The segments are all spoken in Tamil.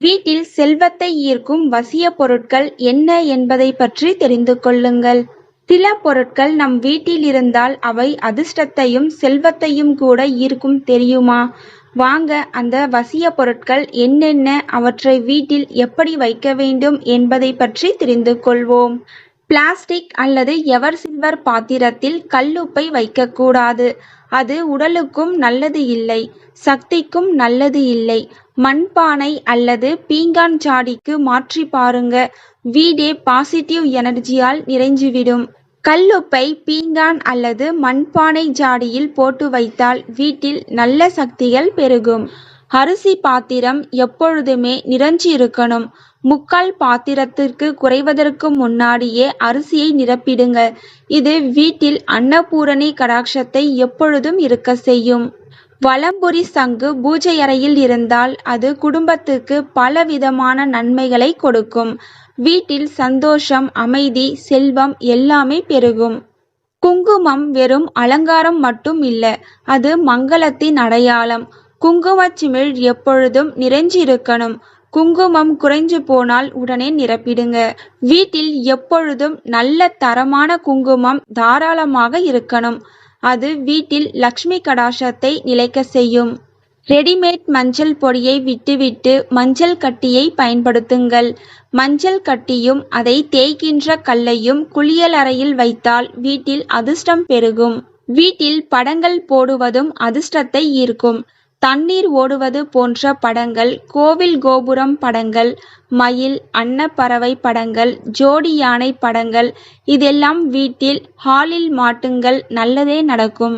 வீட்டில் செல்வத்தை ஈர்க்கும் வசிய பொருட்கள் என்ன என்பதை பற்றி தெரிந்து கொள்ளுங்கள். சில பொருட்கள் நம் வீட்டில் இருந்தால் அவை அதிர்ஷ்டத்தையும் செல்வத்தையும் கூட ஈர்க்கும் தெரியுமா? வாங்க அந்த வசிய பொருட்கள் என்னென்ன, அவற்றை வீட்டில் எப்படி வைக்க வேண்டும் என்பதை பற்றி தெரிந்து கொள்வோம். பிளாஸ்டிக் அல்லது எவர் சில்வர் பாத்திரத்தில் கல்லுப்பை வைக்கக்கூடாது. அது உடலுக்கும் நல்லது இல்லை, சக்திக்கும் நல்லது இல்லை. மண்பானை அல்லது பீங்கான் ஜாடிக்கு மாற்றி பாருங்க. வீடே பாசிட்டிவ் எனர்ஜியால் நிறைஞ்சுவிடும். கல்லுப்பை பீங்கான் அல்லது மண்பானை ஜாடியில் போட்டு வைத்தால் வீட்டில் நல்ல சக்திகள் பெருகும். அரிசி பாத்திரம் எப்பொழுதுமே நிறைஞ்சு இருக்கணும். முக்கால் பாத்திரத்திற்கு குறைவதற்கு முன்னாடியே அரிசியை நிரப்பிடுங்க. இது வீட்டில் அன்னபூரணி கடாட்சத்தை எப்பொழுதும் இருக்க செய்யும். வலம்புரி சங்கு பூஜை அறையில் இருந்தால் அது குடும்பத்துக்கு பலவிதமான நன்மைகளை கொடுக்கும். வீட்டில் சந்தோஷம், அமைதி, செல்வம் எல்லாமே பெருகும். குங்குமம் வெறும் அலங்காரம் மட்டும் இல்ல, அது மங்களத்தின் அடையாளம். குங்குமச்சிமிழ் எப்பொழுதும் நிறைஞ்சு இருக்கணும். குங்குமம் குறைஞ்சு போனால் உடனே நிரப்பிடுங்க. வீட்டில் எப்பொழுதும் நல்ல தரமான குங்குமம் தாராளமாக இருக்கணும். அது வீட்டில் லக்ஷ்மி கடாட்சத்தை நிலைக்க செய்யும். ரெடிமேட் மஞ்சள் பொடியை விட்டுவிட்டு மஞ்சள் கட்டியை பயன்படுத்துங்கள். மஞ்சள் கட்டியும் அதை தேய்க்கின்ற கல்லையும் குளியலறையில் வைத்தால் வீட்டில் அதிர்ஷ்டம் பெருகும். வீட்டில் படங்கள் போடுவதும் அதிர்ஷ்டத்தை ஈர்க்கும். தண்ணீர் ஓடுவது போன்ற படங்கள், கோவில் கோபுரம் படங்கள், மயில், அன்னப்பறவை படங்கள், ஜோடி யானை படங்கள் இதெல்லாம் வீட்டில் ஹாலில் மாட்டுங்கள், நல்லதே நடக்கும்.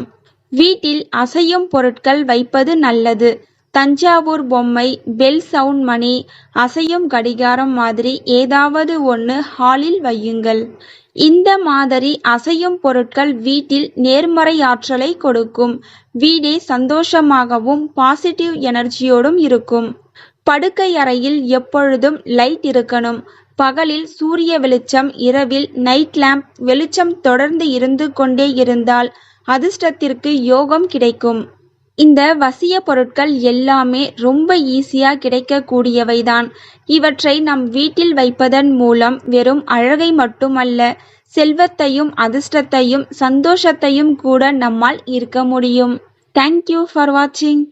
வீட்டில் அசையும் பொருட்கள் வைப்பது நல்லது. தஞ்சாவூர் பொம்மை, பெல் சவுண்ட் மணி, அசையும் கடிகாரம் மாதிரி ஏதாவது ஒன்று ஹாலில் வையுங்கள். இந்த மாதிரி அசையும் பொருட்கள் வீட்டில் நேர்மறை ஆற்றலை கொடுக்கும். வீடே சந்தோஷமாகவும் பாசிட்டிவ் எனர்ஜியோடும் இருக்கும். படுக்கை அறையில் எப்பொழுதும் லைட் இருக்கணும். பகலில் சூரிய வெளிச்சம், இரவில் நைட் லேம்ப் வெளிச்சம் தொடர்ந்து இருந்து கொண்டே இருந்தால் அதிர்ஷ்டத்திற்கு யோகம் கிடைக்கும். இந்த வசிய பொருட்கள் எல்லாமே ரொம்ப ஈஸியா கிடைக்கக்கூடியவைதான். இவற்றை நம் வீட்டில் வைப்பதன் மூலம் வெறும் அழகை மட்டுமல்ல, செல்வத்தையும் அதிர்ஷ்டத்தையும் சந்தோஷத்தையும் கூட நம்மால் ஈர்க்க முடியும். தேங்க்யூ ஃபார் வாட்சிங்.